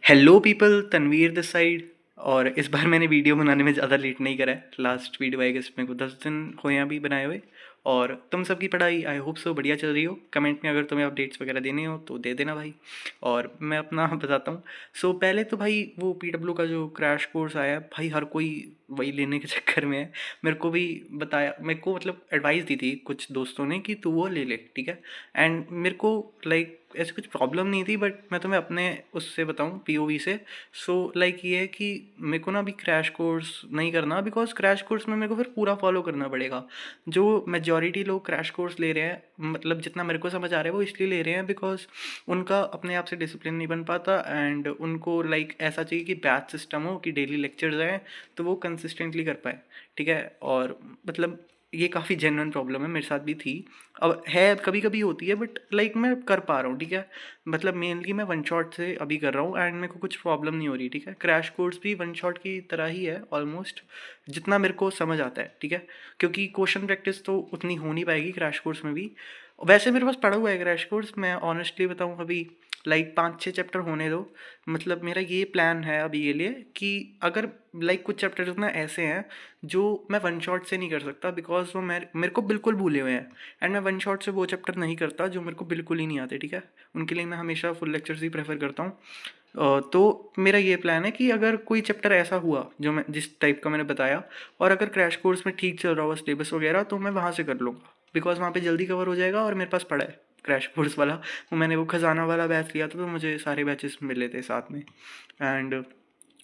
Hello people, Tanveer this side. और इस बार मैंने वीडियो बनाने में ज़्यादा लेट नहीं करा है। लास्ट वीडियो आई गेस मेरे को 10 दिन हुए हैं अभी बनाए हुए। और तुम सबकी पढ़ाई आई होप सो बढ़िया चल रही हो। कमेंट में अगर तुम्हें अपडेट्स वगैरह देने हो तो दे देना भाई। और मैं अपना बताता हूँ। सो पहले तो भाई वो पीडब्ल्यू का जो क्रैश कोर्स आया है भाई, हर कोई वही लेने के चक्कर में है। मेरे को भी बताया, मेरे को मतलब एडवाइस दी थी कुछ दोस्तों ने कि तू वो ले ले, ठीक है। एंड मेरे को लाइक ऐसी कुछ प्रॉब्लम नहीं थी, बट मैं तुम्हें अपने उससे बताऊँ पीओवी से। सो लाइक ये है कि मेरे को ना अभी क्रैश कोर्स नहीं करना, बिकॉज क्रैश कोर्स में मेरे को फिर पूरा फॉलो करना पड़ेगा। जो मेजॉरिटी लोग क्रैश कोर्स ले रहे हैं, मतलब जितना मेरे को समझ आ रहा है वो इसलिए ले रहे हैं बिकॉज उनका अपने आप से डिसिप्लिन नहीं बन पाता। एंड उनको लाइक ऐसा चाहिए कि बैच सिस्टम हो, कि डेली लेक्चर्स आए तो वो कंसिस्टेंटली कर पाए, ठीक है। और मतलब ये काफ़ी जेन्युइन प्रॉब्लम है, मेरे साथ भी थी। अब है, कभी कभी होती है, बट लाइक मैं कर पा रहा हूँ, ठीक है। मतलब मेनली मैं वन शॉट से अभी कर रहा हूँ एंड मेरे को कुछ प्रॉब्लम नहीं हो रही, ठीक है। क्रैश कोर्स भी वन शॉट की तरह ही है ऑलमोस्ट, जितना मेरे को समझ आता है, ठीक है। क्योंकि क्वेश्चन प्रैक्टिस तो उतनी हो नहीं पाएगी क्रैश कोर्स में भी। वैसे मेरे पास पढ़ा हुआ है क्रैश कोर्स, मैं ऑनेस्टली बताऊँ अभी लाइक 5-6 चैप्टर होने दो। मतलब मेरा ये प्लान है अभी के लिए कि अगर लाइक कुछ चैप्टर्स ना ऐसे हैं जो मैं वन शॉट से नहीं कर सकता, बिकॉज वो मेरे को बिल्कुल भूले हुए हैं। एंड मैं वन शॉट से वो चैप्टर नहीं करता जो मेरे को बिल्कुल ही नहीं आते, ठीक है। उनके लिए मैं हमेशा फुल लेक्चर्स ही प्रेफर करता हूँ। तो मेरा ये प्लान है कि अगर कोई चैप्टर ऐसा हुआ जो मैं जिस टाइप का मैंने बताया, और अगर क्रैश कोर्स में ठीक चल रहा हुआ सिलेबस वगैरह, तो मैं वहाँ से कर लूँगा, बिकॉज वहाँ पे जल्दी कवर हो जाएगा। और मेरे पास पड़ा है क्रैश कोर्स वाला, वो मैंने वो खजाना वाला बैच लिया था, तो मुझे सारे बैचेस मिले थे साथ में। एंड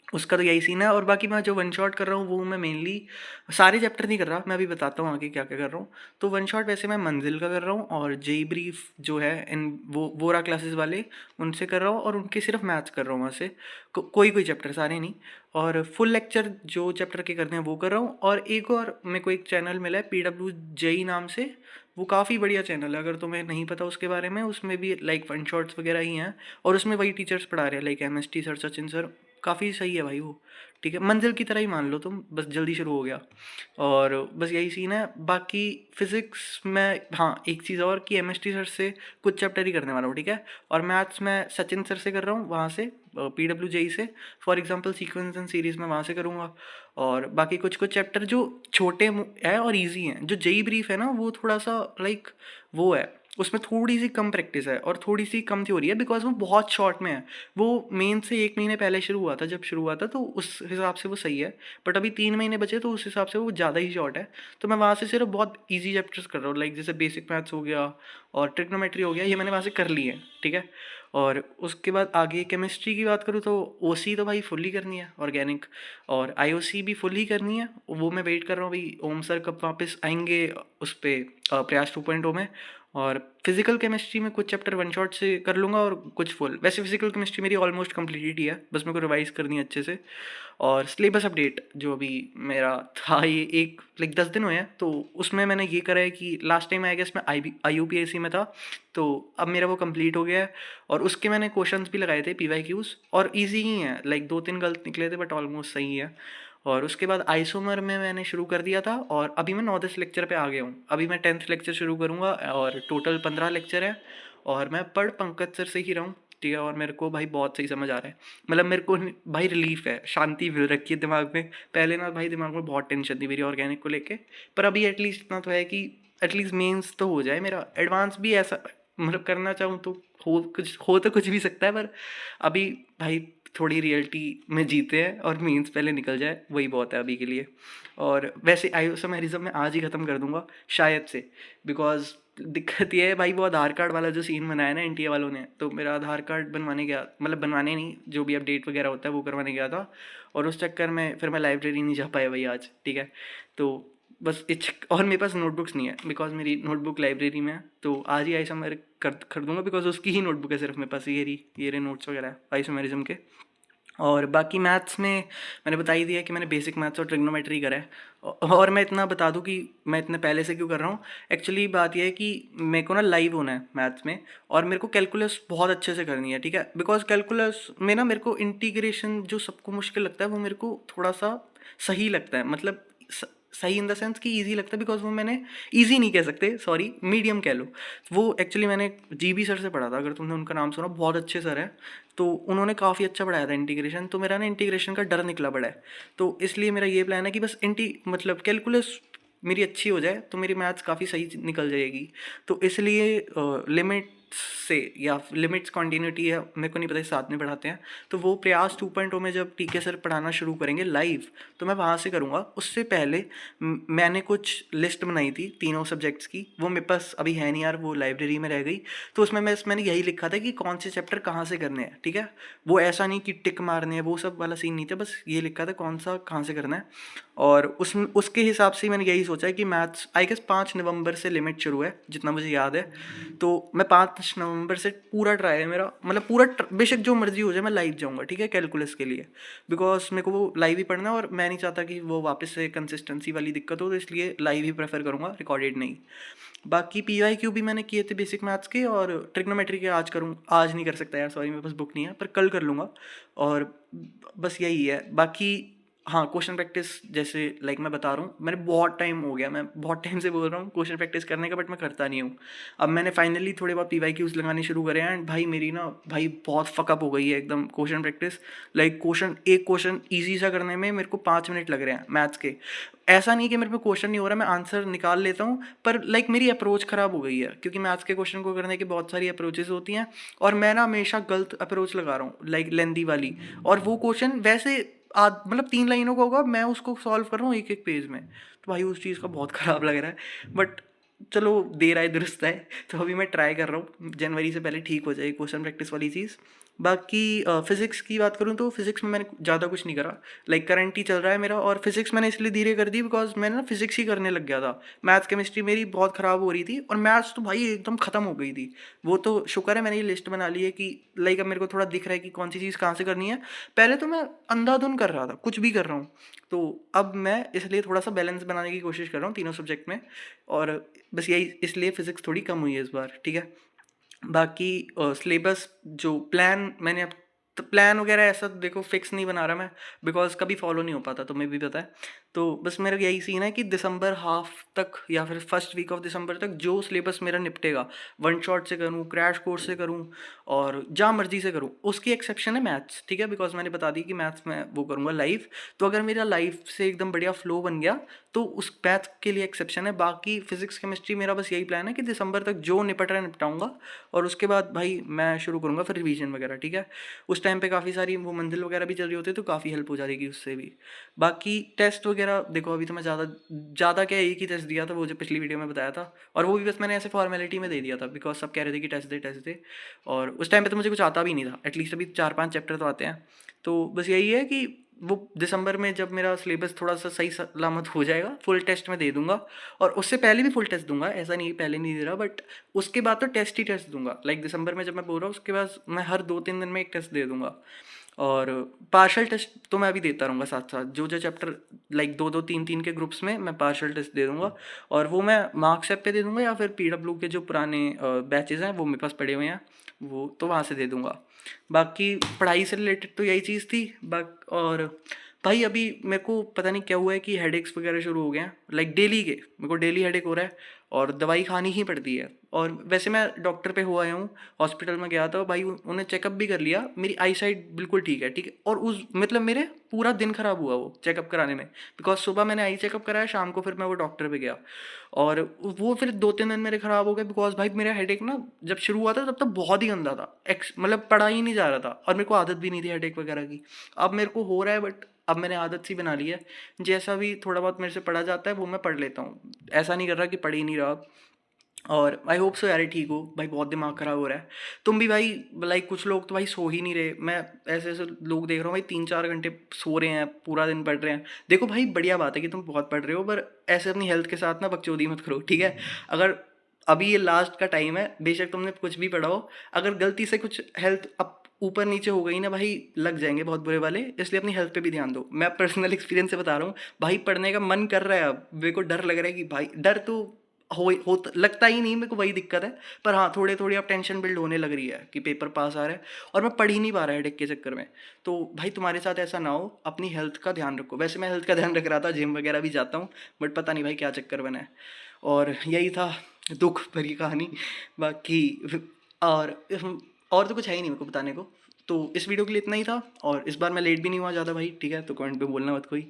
उसका तो यही सीन है। और बाकी मैं जो वन शॉट कर रहा हूँ वो मैं मेनली सारे चैप्टर नहीं कर रहा, मैं अभी बताता हूँ आगे क्या क्या कर रहा हूँ। तो वन शॉट वैसे मैं मंजिल का कर रहा हूँ, और जेई ब्रीफ जो है इन वो वोरा क्लासेस वाले, उनसे कर रहा हूँ। और उनके सिर्फ मैथ्स कर रहा हूँ वहाँ से, कोई कोई चैप्टर, सारे नहीं। और फुल लेक्चर जो चैप्टर के करने हैं वो कर रहा हूँ। और एक और मेरे को एक चैनल मिला है पीडब्ल्यू जेई नाम से, वो काफ़ी बढ़िया चैनल है। अगर तुम्हें नहीं पता उसके बारे में, उसमें भी लाइक वन शॉट्स वगैरह ही हैं। और उसमें वही टीचर्स पढ़ा रहे हैं, like MST sir, Sachin sir. काफ़ी सही है भाई वो, ठीक है। मंजिल की तरह ही मान लो तुम, बस जल्दी शुरू हो गया। और बस यही सीन है। बाकी फिज़िक्स में हाँ एक चीज़ और, कि एमएसटी सर से कुछ चैप्टर ही करने वाला हूँ, ठीक है। और मैथ्स में सचिन सर से कर रहा हूँ, वहाँ से पीडब्ल्यू जेई से। For example sequence and series में वहाँ से करूँगा। और बाकी कुछ कुछ चैप्टर जो छोटे हैं और इजी हैं, जो जेई ब्रीफ है ना, वो थोड़ा सा लाइक वो है, उसमें थोड़ी सी कम प्रैक्टिस है और थोड़ी सी कम थ्योरी है, बिकॉज वो बहुत शॉर्ट में है। वो मेन से 1 महीने पहले शुरू हुआ था, जब शुरू हुआ था तो उस हिसाब से वो सही है। बट अभी 3 महीने बचे, तो उस हिसाब से वो ज़्यादा ही शॉर्ट है। तो मैं वहाँ से सिर्फ बहुत ईजी चैप्टर्स कर रहा हूँ, लाइक जैसे बेसिक मैथ्स हो गया और ट्रिग्नोमेट्री हो गया, ये मैंने वहाँ से कर ली है, ठीक है। और उसके बाद आगे केमिस्ट्री की बात करूँ तो ओसी तो भाई फुल्ली करनी है, ऑर्गेनिक। और आईओसी भी फुल्ली करनी है, वो मैं वेट कर रहा हूँ भाई, ओम सर कब वापस आएंगे उस पर, प्रयास 2.0 में। और फिजिकल केमिस्ट्री में कुछ चैप्टर वन शॉट से कर लूँगा और कुछ फुल। वैसे फिजिकल केमिस्ट्री मेरी ऑलमोस्ट कंप्लीट ही है, बस मेरे को रिवाइज करनी है अच्छे से। और सिलेबस अपडेट जो अभी मेरा था, ये एक लाइक 10 दिन हुए हैं, तो उसमें मैंने ये करा है कि लास्ट टाइम आई गेस मैं IUPAC में था, तो अब मेरा वो कंप्लीट हो गया है। और उसके मैंने क्वेश्चंस भी लगाए थे PYQs, और इजी ही हैं, लाइक 2-3 गलत निकले थे, बट ऑलमोस्ट सही है। और उसके बाद आइसोमर में मैंने शुरू कर दिया था, और अभी मैं 9-10 लेक्चर पे आ गया हूँ। अभी मैं 10th लेक्चर शुरू करूँगा, और टोटल 15 लेक्चर है। और मैं पढ़ पंकज सर से ही रहा हूँ, ठीक है। और मेरे को भाई बहुत सही समझ आ रहा है, मतलब मेरे को भाई रिलीफ है, शांति मिल रखी है दिमाग में। पहले ना भाई दिमाग में बहुत टेंशन थी मेरी ऑर्गेनिक को लेके, पर अभी एटलीस्ट इतना तो है कि एटलीस्ट मेंस तो हो जाए मेरा। एडवांस भी ऐसा मतलब करना चाहूँ तो हो तो कुछ भी सकता है, पर अभी भाई थोड़ी रियलिटी में जीते हैं, और मेंस पहले निकल जाए वही बहुत है अभी के लिए। और वैसे आइसोमेरिज्म में आज ही ख़त्म कर दूंगा शायद से, बिकॉज दिक्कत ये है भाई, वो आधार कार्ड वाला जो सीन बनाया ना एनटीए वालों ने, तो मेरा आधार कार्ड बनवाने गया, मतलब बनवाने नहीं, जो भी अपडेट वगैरह होता है वो करवाने गया था। और उस चक्कर में फिर मैं लाइब्रेरी नहीं जा पाया भाई आज, ठीक है। तो बस और मेरे पास नोटबुक्स नहीं है, बिकॉज मेरी नोटबुक लाइब्रेरी में है, तो आज ही आइसोमेर कर दूंगा, बिकॉज उसकी ही नोटबुक है सिर्फ मेरे पास, ये रहे नोट्स वगैरह आइसोमेरिज्म के। और बाकी मैथ्स में मैंने बता ही दिया कि मैंने बेसिक मैथ्स और ट्रिग्नोमेट्री करा है। और मैं इतना बता दूं कि मैं इतने पहले से क्यों कर रहा हूँ। एक्चुअली बात यह है कि मेरे को ना लाइव होना है मैथ्स में, और मेरे को कैलकुलस बहुत अच्छे से करनी है, ठीक है। बिकॉज कैलकुलस में ना मेरे को इंटीग्रेशन जो सबको मुश्किल लगता है, वो मेरे को थोड़ा सा सही लगता है। मतलब सही इन द सेंस कि ईजी लगता है, बिकॉज वो मैंने ईजी नहीं कह सकते, सॉरी मीडियम कह लो। वो एक्चुअली मैंने जीबी सर से पढ़ा था, अगर तुमने उनका नाम सुना, बहुत अच्छे सर हैं। तो उन्होंने काफ़ी अच्छा पढ़ाया था इंटीग्रेशन, तो मेरा ना इंटीग्रेशन का डर निकला पड़ा है। तो इसलिए मेरा ये प्लान है कि बस मतलब कैलकुलस मेरी अच्छी हो जाए तो मेरी मैथ्स काफ़ी सही निकल जाएगी। तो इसलिए लिमिट्स से या लिमिट्स कॉन्टीन्यूटी है, मेरे को नहीं पता, साथ में पढ़ाते हैं। तो वो प्रयास 2.0 में जब टीके सर पढ़ाना शुरू करेंगे लाइव, तो मैं वहाँ से करूँगा। उससे पहले मैंने कुछ लिस्ट बनाई थी तीनों सब्जेक्ट्स की, वो मेरे पास अभी है नहीं यार, वो लाइब्रेरी में रह गई। तो उसमें मैंने यही लिखा था कि कौन से चैप्टर कहाँ से करने हैं, ठीक है। वो ऐसा नहीं कि टिक मारने हैं, वो सब वाला सीन नहीं था, बस ये लिखा था कौन सा कहाँ से करना है। और उसके हिसाब से मैंने यही सोचा है कि मैथ्स आई गेस 5 नवंबर से लिमिट शुरू है, जितना मुझे याद है। तो मैं 5 नवंबर से पूरा ट्राई है मेरा, मतलब पूरा बेशक जो मर्जी हो जाए मैं लाइव जाऊँगा, ठीक है, कैलकुलस के लिए। बिकॉज मेरे को वो लाइव ही पढ़ना है, और मैं नहीं चाहता कि वो वापस से कंसिस्टेंसी वाली दिक्कत हो, तो इसलिए लाइव ही प्रेफर करूँगा, रिकॉर्डेड नहीं। बाकी PYQ भी मैंने किए थे बेसिक मैथ्स के, और ट्रिग्नोमेट्री के आज नहीं कर सकता यार, सॉरी मेरे पास बुक नहीं है, पर कल कर लूँगा। और बस यही है। बाकी हाँ, क्वेश्चन प्रैक्टिस जैसे मैं बता रहा हूँ, मैंने बहुत टाइम हो गया, मैं बहुत टाइम से बोल रहा हूँ क्वेश्चन प्रैक्टिस करने का, बट मैं करता नहीं हूँ। अब मैंने फाइनली थोड़े बहुत PYQs लगाने शुरू करे हैं, एंड भाई मेरी ना भाई बहुत फकअप हो गई है एकदम क्वेश्चन प्रैक्टिस। एक क्वेश्चन ईजी सा करने में मेरे को 5 मिनट लग रहे हैं मैथ्स के। ऐसा नहीं कि मेरे पे क्वेश्चन नहीं हो रहा, मैं आंसर निकाल लेता हूँ, पर मेरी अप्रोच ख़राब हो गई है, क्योंकि मैथ्स के क्वेश्चन को करने की बहुत सारी अप्रोचेस होती हैं, और मैं ना हमेशा गलत अप्रोच लगा रहा हूँ, लेंदी वाली। और वो क्वेश्चन वैसे मतलब 3 लाइनों का होगा, मैं उसको सॉल्व कर रहा हूँ एक एक पेज में। तो भाई उस चीज़ का बहुत ख़राब लग रहा है, बट चलो देर आए दुरुस्त है। तो अभी मैं ट्राई कर रहा हूँ जनवरी से पहले ठीक हो जाए क्वेश्चन प्रैक्टिस वाली चीज़। बाकी फिज़िक्स की बात करूँ तो फिज़िक्स में मैंने ज़्यादा कुछ नहीं करा, करंट ही चल रहा है मेरा। और फिज़िक्स मैंने इसलिए धीरे कर दी बिकॉज मैंने ना फिज़िक्स ही करने लग गया था। मैथ्स केमिस्ट्री मेरी बहुत ख़राब हो रही थी, और मैथ्स तो भाई एकदम ख़त्म हो गई थी। वो तो शुक्र है मैंने ये लिस्ट बना ली है कि अब मेरे को थोड़ा दिख रहा है कि कौन सी चीज़ कहाँ से करनी है। पहले तो मैं अंधाधुन कर रहा था, कुछ भी कर रहा हूँ। तो अब मैं इसलिए थोड़ा सा बैलेंस बनाने की कोशिश कर रहा हूँ तीनों सब्जेक्ट में। और बस यही, इसलिए फिज़िक्स थोड़ी कम हुई है इस बार, ठीक है। बाकी सिलेबस जो प्लान मैंने अब, तो प्लान वगैरह ऐसा देखो फिक्स नहीं बना रहा मैं, बिकॉज कभी फॉलो नहीं हो पाता, तुम्हें भी पता है। तो बस मेरा यही सीन है कि दिसंबर हाफ तक या फिर फर्स्ट वीक ऑफ दिसंबर तक जो सिलेबस मेरा निपटेगा, वन शॉट से करूँ, क्रैश कोर्स से करूँ, और जहाँ मर्जी से करूँ। उसकी एक्सेप्शन है मैथ्स, ठीक है, बिकॉज मैंने बता दी कि मैथ्स में वो करूँगा लाइव। तो अगर मेरा लाइव से एकदम बढ़िया फ्लो बन गया तो उस मैथ के लिए एक्सेप्शन है। बाकी फिजिक्स केमिस्ट्री मेरा बस यही प्लान है कि दिसंबर तक जो निपट रहा है निपटाऊंगा, और उसके बाद भाई मैं शुरू करूँगा फिर रिवीजन वगैरह, ठीक है। उस टाइम पे काफ़ी सारी वो मंजिल वगैरह भी चल रही होती है, तो काफ़ी हेल्प हो जाएगी उससे भी। बाकी टेस्ट वगैरह देखो, अभी तो मैं ज़्यादा क्या एक ही टेस्ट दिया था, वो जो पिछली वीडियो में बताया था, और वो भी बस मैंने ऐसे फॉर्मेलिटी में दे दिया था, बिकॉज सब कह रहे थे कि टेस्ट दे। और उस टाइम पे तो मुझे कुछ आता भी नहीं था, एटलीस्ट अभी 4-5 चैप्टर तो आते हैं। तो बस यही है कि वो दिसंबर में जब मेरा सिलेबस थोड़ा सा सही सलामत हो जाएगा, फुल टेस्ट में दे दूंगा। और उससे पहले भी फुल टेस्ट दूंगा, ऐसा नहीं पहले नहीं दे रहा, बट उसके बाद तो टेस्ट ही टेस्ट दूंगा। दिसंबर में जब मैं बोल रहा हूँ, उसके बाद मैं हर 2-3 दिन में एक टेस्ट दे दूंगा। और पार्शल टेस्ट तो मैं अभी देता रहूँगा साथ साथ, जो जो चैप्टर 2-2 3-3 के ग्रुप्स में मैं पार्शल टेस्ट दे दूँगा। और वो मैं मार्क्स ऐप पे दे दूँगा, या फिर PW के जो पुराने बैचेज़ हैं वो मेरे पास पड़े हुए हैं, वो तो वहाँ से दे दूँगा। बाकी पढ़ाई से रिलेटेड तो यही चीज़ थी। और भाई अभी मेरे को पता नहीं क्या हुआ है कि हेडेक्स वगैरह शुरू हो गए हैं, डेली के, मेरे को डेली हेडेक हो रहा है, और दवाई खानी ही पड़ती है। और वैसे मैं डॉक्टर पे हो आया हूँ, हॉस्पिटल में गया था भाई, उन्होंने चेकअप भी कर लिया, मेरी आई साइट बिल्कुल ठीक है, ठीक है। और उस मेरे पूरा दिन खराब हुआ वो चेकअप कराने में, बिकॉज सुबह मैंने आई चेकअप कराया, शाम को फिर मैं वो डॉक्टर पे गया, और वो फिर 2-3 दिन मेरे ख़राब हो गए, बिकॉज भाई मेरा हेडेक ना जब शुरू हुआ था तब तक बहुत ही गंदा था, पड़ा ही नहीं जा रहा था, और मेरे को आदत भी नहीं थी हेडेक वगैरह की। अब मेरे को हो रहा है, बट अब मैंने आदत सी बना ली है, जैसा भी थोड़ा बहुत मेरे से पढ़ा जाता है वो मैं पढ़ लेता हूँ, ऐसा नहीं कर रहा कि पढ़ ही नहीं रहा। और आई होप सो यार ये ठीक हो भाई, बहुत दिमाग ख़राब हो रहा है। तुम भी भाई, कुछ लोग तो भाई सो ही नहीं रहे, मैं ऐसे ऐसे लोग देख रहा हूँ भाई 3-4 घंटे सो रहे हैं, पूरा दिन पढ़ रहे हैं। देखो भाई बढ़िया बात है कि तुम बहुत पढ़ रहे हो, पर ऐसे अपनी हेल्थ के साथ ना बकचोदी मत करो, ठीक है। अगर अभी ये लास्ट का टाइम है, बेशक तुमने कुछ भी पढ़ा हो, अगर गलती से कुछ हेल्थ अप ऊपर नीचे हो गई ना भाई, लग जाएंगे बहुत बुरे वाले, इसलिए अपनी हेल्थ पे भी ध्यान दो। मैं पर्सनल एक्सपीरियंस से बता रहा हूँ भाई, पढ़ने का मन कर रहा है, अब मेरे को डर लग रहा है कि भाई, डर तो लगता ही नहीं मेरे को, वही दिक्कत है। पर हाँ, थोड़े थोड़ी अब टेंशन बिल्ड होने लग रही है कि पेपर पास आ रहा है और मैं पढ़ ही नहीं पा रहा हेडेक के चक्कर में। तो भाई तुम्हारे साथ ऐसा ना हो, अपनी हेल्थ का ध्यान रखो। वैसे मैं हेल्थ का ध्यान रख रहा था, जिम वगैरह भी जाता हूँ, बट पता नहीं भाई क्या चक्कर बना है। और यही था दुख भरी कहानी। बाकी और और तो कुछ है ही नहीं मेरे को बताने को। तो इस वीडियो के लिए इतना ही था, और इस बार मैं लेट भी नहीं हुआ ज़्यादा भाई, ठीक है? तो कमेंट पे बोलना मत कोई।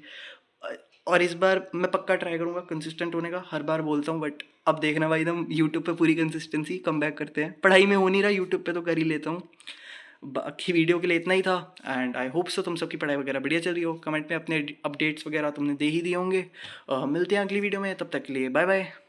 और इस बार मैं पक्का ट्राई करूँगा कंसिस्टेंट होने का, हर बार बोलता हूँ, बट अब देखना भाई, एकदम यूट्यूब पे पूरी कंसिस्टेंसी कम बैक करते हैं। पढ़ाई में हो नहीं रहा, यूट्यूब पे तो कर ही लेता हूँ। बाकी वीडियो के लिए इतना ही था, एंड आई होप सो तुम सबकी पढ़ाई वगैरह बढ़िया चल रही हो। कमेंट में अपने अपडेट्स वगैरह तुमने दे ही दिए होंगे। मिलते हैं अगली वीडियो में, तब तक के लिए बाय बाय।